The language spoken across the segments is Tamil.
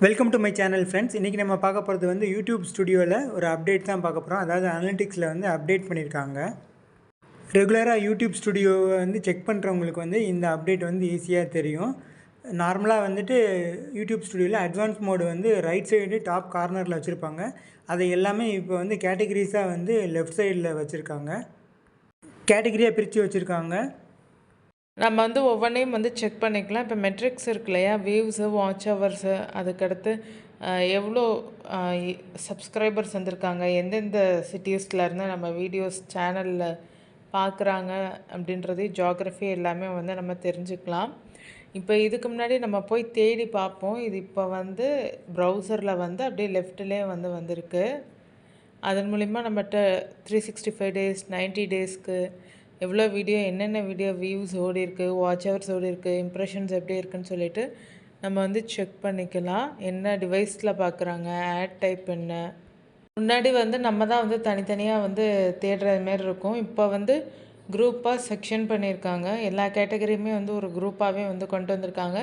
Welcome to my channel friends. இன்றைக்கி நம்ம பார்க்க போகிறது வந்து யூடியூப் ஸ்டுடியோவில் ஒரு அப்டேட் தான் பார்க்க போகிறோம். அதாவது அனலிட்டிக்ஸில் வந்து அப்டேட் பண்ணியிருக்காங்க. ரெகுலராக யூடியூப் ஸ்டுடியோவை வந்து செக் பண்ணுறவங்களுக்கு வந்து இந்த அப்டேட் வந்து ஈஸியாக தெரியும். நார்மலாக வந்துட்டு யூடியூப் ஸ்டுடியோவில் அட்வான்ஸ் மோடு வந்து ரைட் சைடு டாப் கார்னரில் வச்சுருப்பாங்க. அதை எல்லாமே இப்போ வந்து கேட்டகிரிஸாக வந்து லெஃப்ட் சைடில் வச்சுருக்காங்க. கேட்டகிரியாக பிரித்து வச்சுருக்காங்க. நம்ம வந்து ஒவ்வொன்றையும் வந்து செக் பண்ணிக்கலாம். இப்போ மெட்ரிக்ஸ் இருக்கு இல்லையா, வியூஸு, வாட்ச் ஹவர்ஸு, அதுக்கடுத்து எவ்வளோ சப்ஸ்கிரைபர்ஸ் வந்திருக்காங்க, எந்தெந்த சிட்டிஸ்லேருந்து நம்ம வீடியோஸ் சேனலில் பார்க்குறாங்க அப்படின்றது, ஜியாகிரஃபி எல்லாமே வந்து நம்ம தெரிஞ்சுக்கலாம். இப்போ இதுக்கு முன்னாடி நம்ம போய் தேடி பார்ப்போம். இது இப்போ வந்து ப்ரௌசரில் வந்து அப்படியே லெஃப்ட்லேயே வந்து வந்திருக்கு. அதன் மூலிமா நம்மகிட்ட 365 டேஸ் 90 டேஸ்க்கு எவ்வளோ வீடியோ, என்னென்ன வீடியோ வியூஸ் ஓடிருக்கு, வாட்ச் ஹவர்ஸ் ஓடிருக்கு, இம்ப்ரெஷன்ஸ் எப்படி இருக்குன்னு சொல்லிட்டு நம்ம வந்து செக் பண்ணிக்கலாம். என்ன டிவைஸில் பார்க்குறாங்க, ஆட் டைப் என்ன. முன்னாடி வந்து நம்ம தான் வந்து தனித்தனியாக வந்து தேடுறது மாரி இருக்கும். இப்போ வந்து குரூப்பாக செக்ஷன் பண்ணியிருக்காங்க. எல்லா கேட்டகரியுமே வந்து ஒரு குரூப்பாகவே வந்து கொண்டு வந்திருக்காங்க.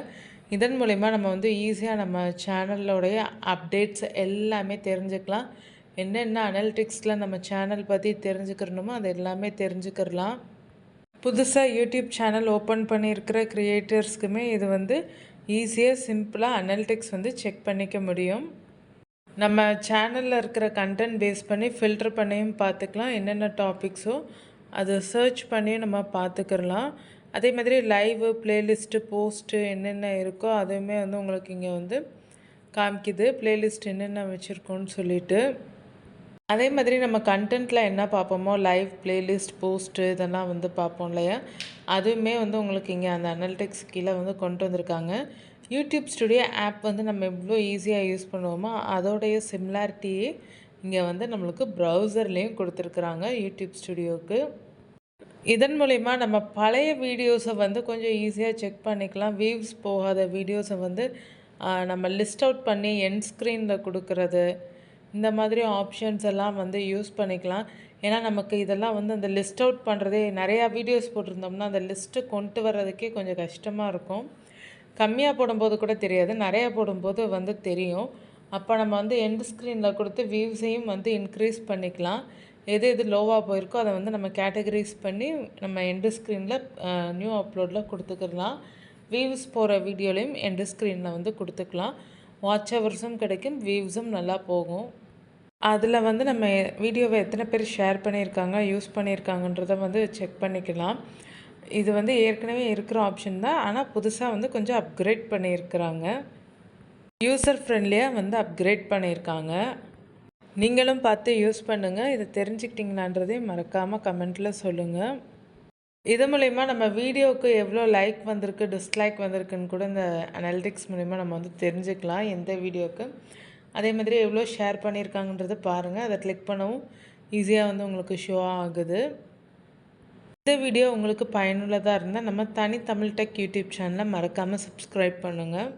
இதன் மூலிமா நம்ம வந்து ஈஸியாக நம்ம சேனலோடைய அப்டேட்ஸ் எல்லாமே தெரிஞ்சுக்கலாம். என்னென்ன அனலிட்டிக்ஸில் நம்ம சேனல் பற்றி தெரிஞ்சுக்கிறணுமோ அது எல்லாமே தெரிஞ்சுக்கிறலாம். புதுசாக யூடியூப் சேனல் ஓப்பன் பண்ணியிருக்கிற க்ரியேட்டர்ஸ்க்குமே இது வந்து ஈஸியாக சிம்பிளாக அனலிட்டிக்ஸ் வந்து செக் பண்ணிக்க முடியும். நம்ம சேனலில் இருக்கிற கண்டென்ட் பேஸ் பண்ணி ஃபில்டர் பண்ணியும் பார்த்துக்கலாம். என்னென்ன டாபிக்ஸோ அதை சர்ச் பண்ணியும் நம்ம பார்த்துக்கிறலாம். அதே மாதிரி லைவு, ப்ளேலிஸ்ட்டு, போஸ்ட்டு என்னென்ன இருக்கோ அதுவுமே வந்து உங்களுக்கு இங்கே வந்து காமிக்குது. ப்ளேலிஸ்ட் என்னென்ன வச்சுருக்கோன்னு சொல்லிட்டு. அதே மாதிரி நம்ம கண்டென்ட்டில் என்ன பார்ப்போமோ, லைவ், ப்ளேலிஸ்ட், போஸ்ட்டு இதெல்லாம் வந்து பார்ப்போம் இல்லையா, அதுவுமே வந்து உங்களுக்கு இங்கே அந்த அனலிட்டிக்ஸ் கீழே வந்து கொண்டு வந்திருக்காங்க. யூடியூப் ஸ்டுடியோ ஆப் வந்து நம்ம எவ்வளோ ஈஸியாக யூஸ் பண்ணுவோமோ அதோடைய சிமிலாரிட்டியே இங்கே வந்து நம்மளுக்கு ப்ரௌசர்லேயும் கொடுத்துருக்குறாங்க யூடியூப் ஸ்டுடியோவுக்கு. இதன் மூலிமா நம்ம பழைய வீடியோஸை வந்து கொஞ்சம் ஈஸியாக செக் பண்ணிக்கலாம். வியூஸ் போகாத வீடியோஸை வந்து நம்ம லிஸ்ட் அவுட் பண்ணி எண்ட் ஸ்க்ரீனில் கொடுக்குறது, இந்த மாதிரி ஆப்ஷன்ஸ் எல்லாம் வந்து யூஸ் பண்ணிக்கலாம். ஏன்னா நமக்கு இதெல்லாம் வந்து அந்த லிஸ்ட் அவுட் பண்ணுறதே, நிறையா வீடியோஸ் போட்டிருந்தோம்னா அந்த லிஸ்ட்டு கொண்டு வர்றதுக்கே கொஞ்சம் கஷ்டமாக இருக்கும். கம்மியாக போடும்போது கூட தெரியாது, நிறையா போடும்போது வந்து தெரியும். அப்போ நம்ம வந்து எண்ட் ஸ்க்ரீனில் கொடுத்து வியூஸையும் வந்து இன்க்ரீஸ் பண்ணிக்கலாம். எது எது லோவாக போயிருக்கோ அதை வந்து நம்ம கேட்டகரைஸ் பண்ணி நம்ம எண்டு ஸ்க்ரீனில் நியூ அப்லோடில் கொடுத்துக்கலாம். வியூஸ் போகிற வீடியோலையும் எண்டு ஸ்க்ரீனில் வந்து கொடுத்துக்கலாம். வாட்ச் ஹவர்ஸும் கிடைக்கும், வியூஸும் நல்லா போகும். அதில் வந்து நம்ம வீடியோவை எத்தனை பேர் ஷேர் பண்ணியிருக்காங்க, யூஸ் பண்ணியிருக்காங்கன்றதை வந்து செக் பண்ணிக்கலாம். இது வந்து ஏற்கனவே இருக்கிற ஆப்ஷன் தான், ஆனால் புதுசாக வந்து கொஞ்சம் அப்கிரேட் பண்ணியிருக்கிறாங்க. யூசர் ஃப்ரெண்ட்லியாக வந்து அப்கிரேட் பண்ணியிருக்காங்க. நீங்களும் பார்த்து யூஸ் பண்ணுங்கள். இதை தெரிஞ்சுக்கிட்டிங்களான்றதையும் மறக்காமல் கமெண்ட்டில் சொல்லுங்கள். இது மூலிமா நம்ம வீடியோவுக்கு எவ்வளோ லைக் வந்திருக்கு, டிஸ்லைக் வந்திருக்குன்னு கூட இந்த அனலிட்டிக்ஸ் மூலிமா நம்ம வந்து தெரிஞ்சுக்கலாம். எந்த வீடியோவுக்கு அதே மாதிரி எவ்வளோ ஷேர் பண்ணியிருக்காங்கன்றதை பாருங்கள். அதை கிளிக் பண்ணவும் ஈஸியாக வந்து உங்களுக்கு ஷோ ஆகுது. இந்த வீடியோ உங்களுக்கு பயனுள்ளதாக இருந்தால் நம்ம தனி தமிழ் டெக் யூடியூப் சேனலை மறக்காமல் சப்ஸ்கிரைப் பண்ணுங்கள்.